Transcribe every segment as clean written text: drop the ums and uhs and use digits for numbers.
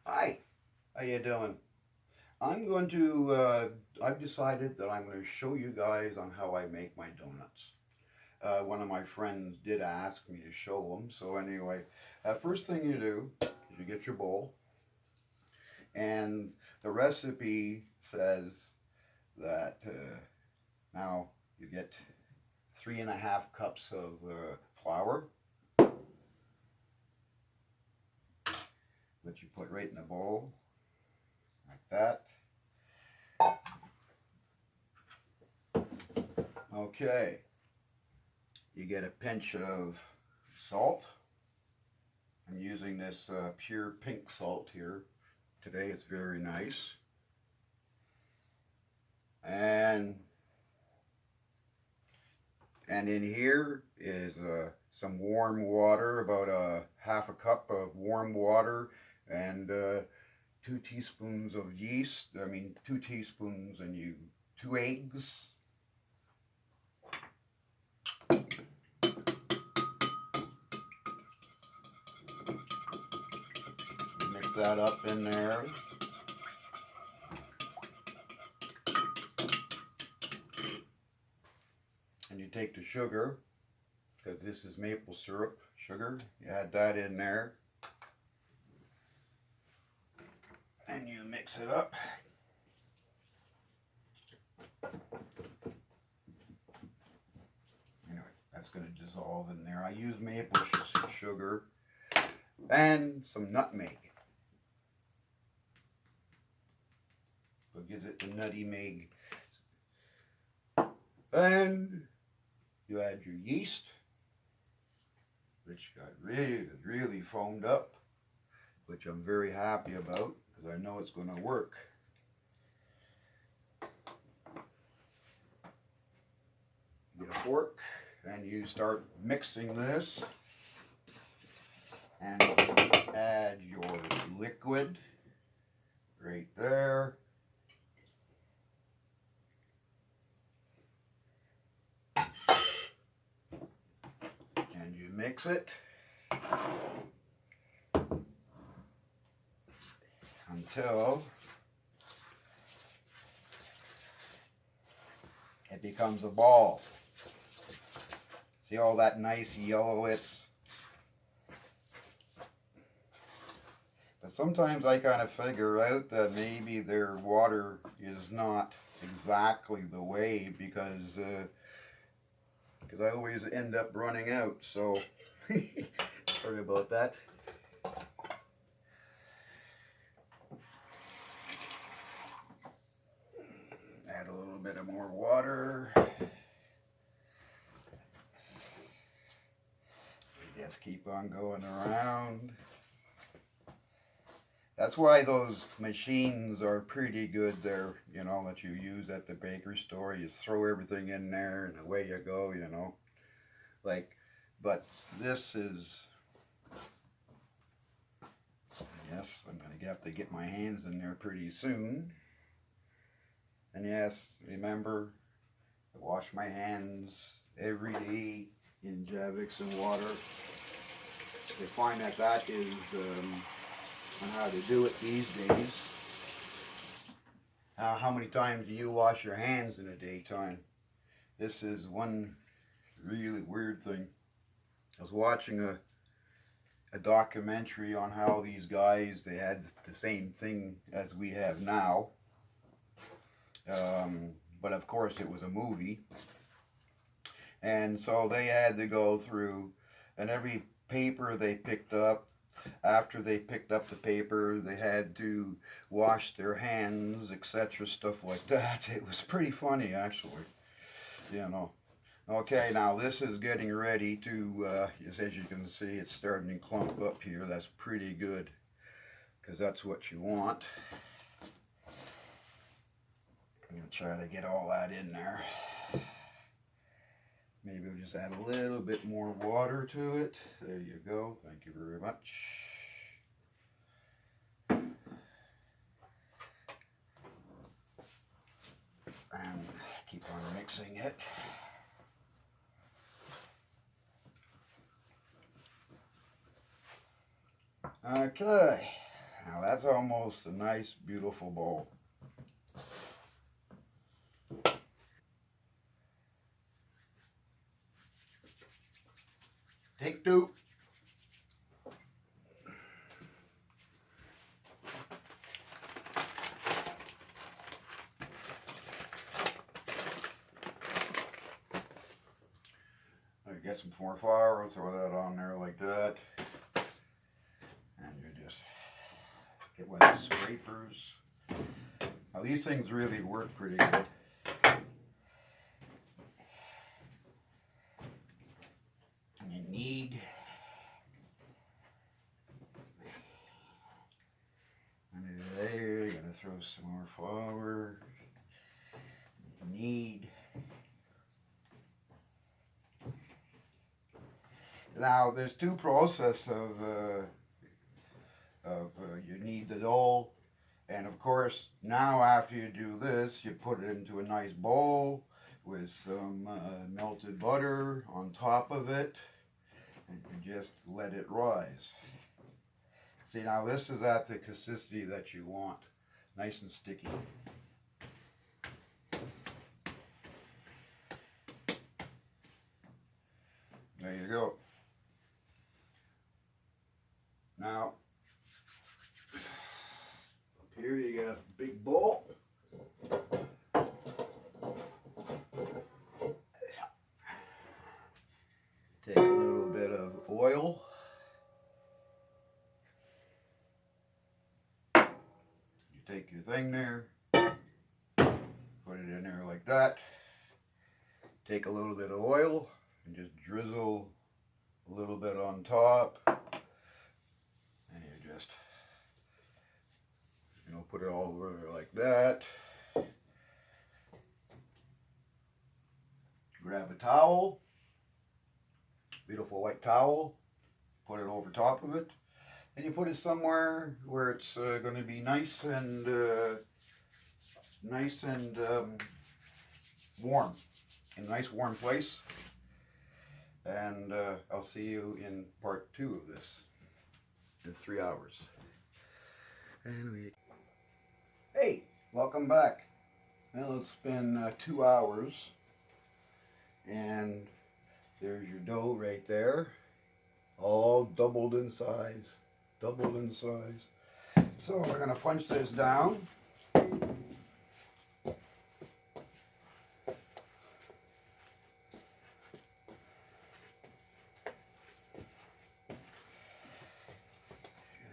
Hi, how you doing? I'm going to, I've decided that I'm going to show you guys on how I make my donuts. One of my friends did ask me to show them, so anyway, first thing you do is you get your bowl, and the recipe says that now you get 3.5 cups of flour, which you put right in the bowl, like that. Okay, you get a pinch of salt. I'm using this pure pink salt here today. It's very nice. And in here is some warm water, about a half a cup of warm water, and 2 teaspoons of yeast. I mean, 2 teaspoons, and 2 eggs. Mix that up in there. And you take the sugar, because this is maple syrup sugar. You add that in there. And you mix it up. Anyway, that's going to dissolve in there. I use maple sugar and some nutmeg. So it gives it the nutmeg. And you add your yeast, which got really foamed up, which I'm very happy about because I know it's going to work. Get a fork and you start mixing this, and add your liquid right there. And you mix it until it becomes a ball. See all that nice yellow it's. But sometimes I kind of figure out that maybe their water is not exactly the way because I always end up running out. So sorry about that. Add a little bit of more water. Just keep on going around. That's why those machines are pretty good there, you know, that you use at the bakery store. You throw everything in there and away you go, you know. Like, but this is, yes, I'm going to have to get my hands in there pretty soon. And yes, remember, I wash my hands every day in Javix and water. They find that that is on how to do it these days. How many times do you wash your hands in a daytime? This is one really weird thing. I was watching a documentary on how these guys, they had the same thing as we have now. But of course it was a movie. And so they had to go through, and every paper they picked up, after they picked up the paper, they had to wash their hands, etc., stuff like that. It was pretty funny, actually, you know. Okay, now this is getting ready to, as you can see, it's starting to clump up here. That's pretty good, because that's what you want. I'm going to try to get all that in there. Maybe we'll just add a little bit more water to it. There you go. Thank you very much. And keep on mixing it. Okay, Now that's almost a nice, beautiful bowl. Take two. Get some more flour, throw that on there like that. And you just get one of the scrapers. Now these things really work pretty good. And you need under there, you're gonna throw some more flour. You need now there's two processes of you need the dough, and of course now after you do this you put it into a nice bowl with some melted butter on top of it, and you just let it rise. See, now this is at the consistency that you want, nice and sticky. There you go. Now here you got a big bowl. Take a little bit of oil. You take your thing there, put it in there like that. Take a little bit of oil and just drizzle a little bit on top. And you just, put it all over like that. Grab a towel, beautiful white towel, put it over top of it, and you put it somewhere where it's going to be nice and warm, in a nice warm place. And I'll see you in part 2 of this in 3 hours. Hey, welcome back. Well, it's been 2 hours, and there's your dough right there, all doubled in size, doubled in size. So we're going to punch this down.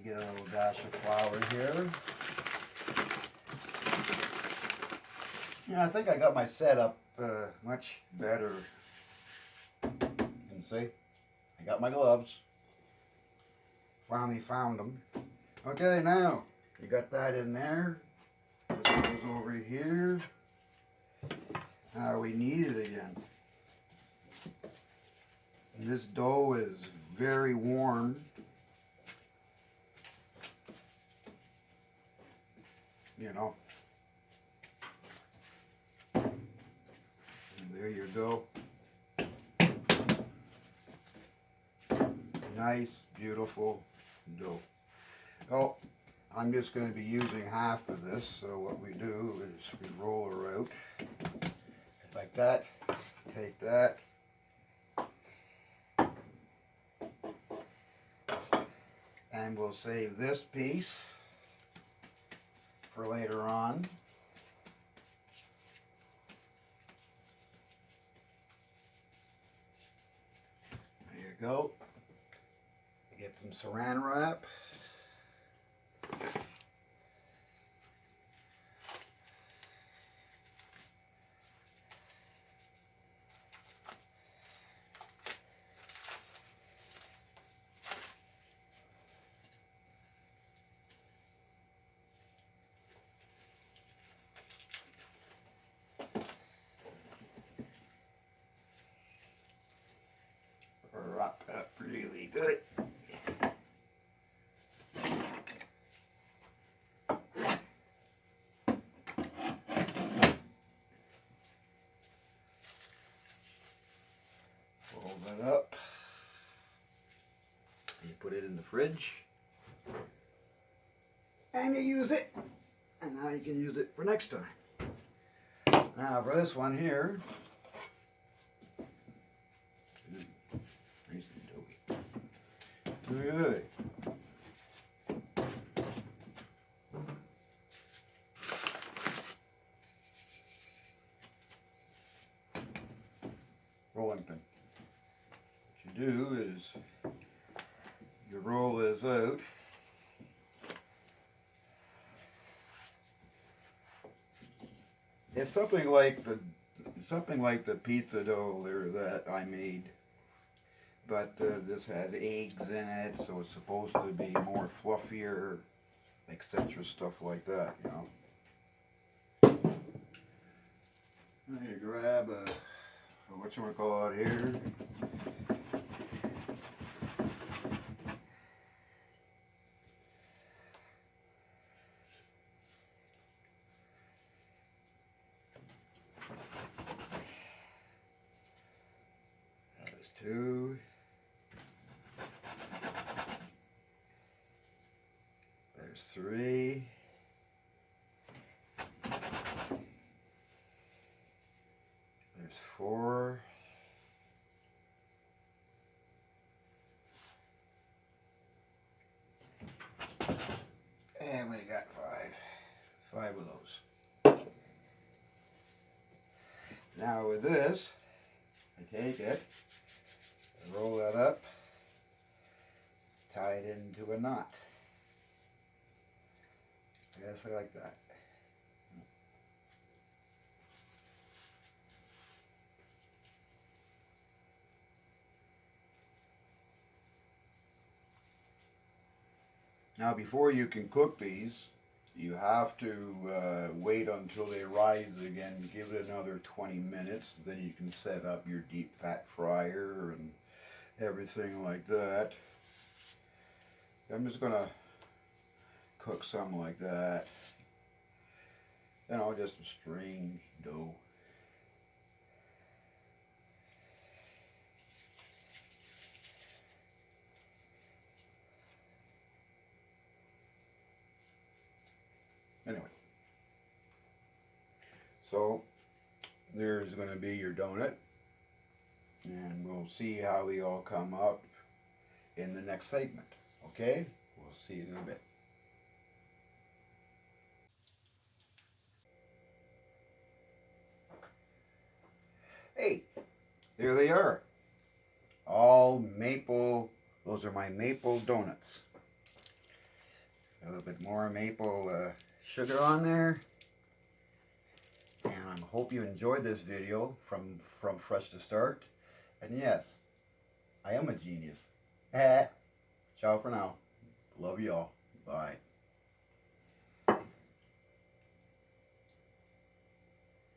Get a little dash of flour here. Yeah, I think I got my setup much better. You can see, I got my gloves. Finally found them. Okay, now you got that in there. This goes over here. Now we knead it again. And this dough is very warm. And there you go. Nice, beautiful dough. Oh, I'm just going to be using half of this, so what we do is we roll her out like that. Take that. And we'll save this piece for later on. There you go. Get some saran wrap. Wrap it up really good. Fold that up. You put it in the fridge. time you use it, and now you can use it for next time. Now for this one here, nice and doughy. Good. Rolling pin. What you do is you roll this out. It's something like the pizza dough there that I made, but this has eggs in it, so it's supposed to be more fluffier, etc. Stuff like that, you know. Now you grab a whatchamacallit here. There's two. There's three. There's four. And we got five. Five of those. Now with this, I take it, I roll that up, tie it into a knot. Just like that. Now before you can cook these, you have to wait until they rise again, give it another 20 minutes, then you can set up your deep fat fryer and everything like that. I'm just gonna cook some like that. You know, just a strange dough. Anyway, so there's going to be your donut, and we'll see how they all come up in the next segment. Okay? We'll see you in a bit. Hey, there they are. All maple. Those are my maple donuts. A little bit more maple sugar on there. And I hope you enjoyed this video from Fresh to Start. And yes, I am a genius. Ciao for now. Love you all. Bye.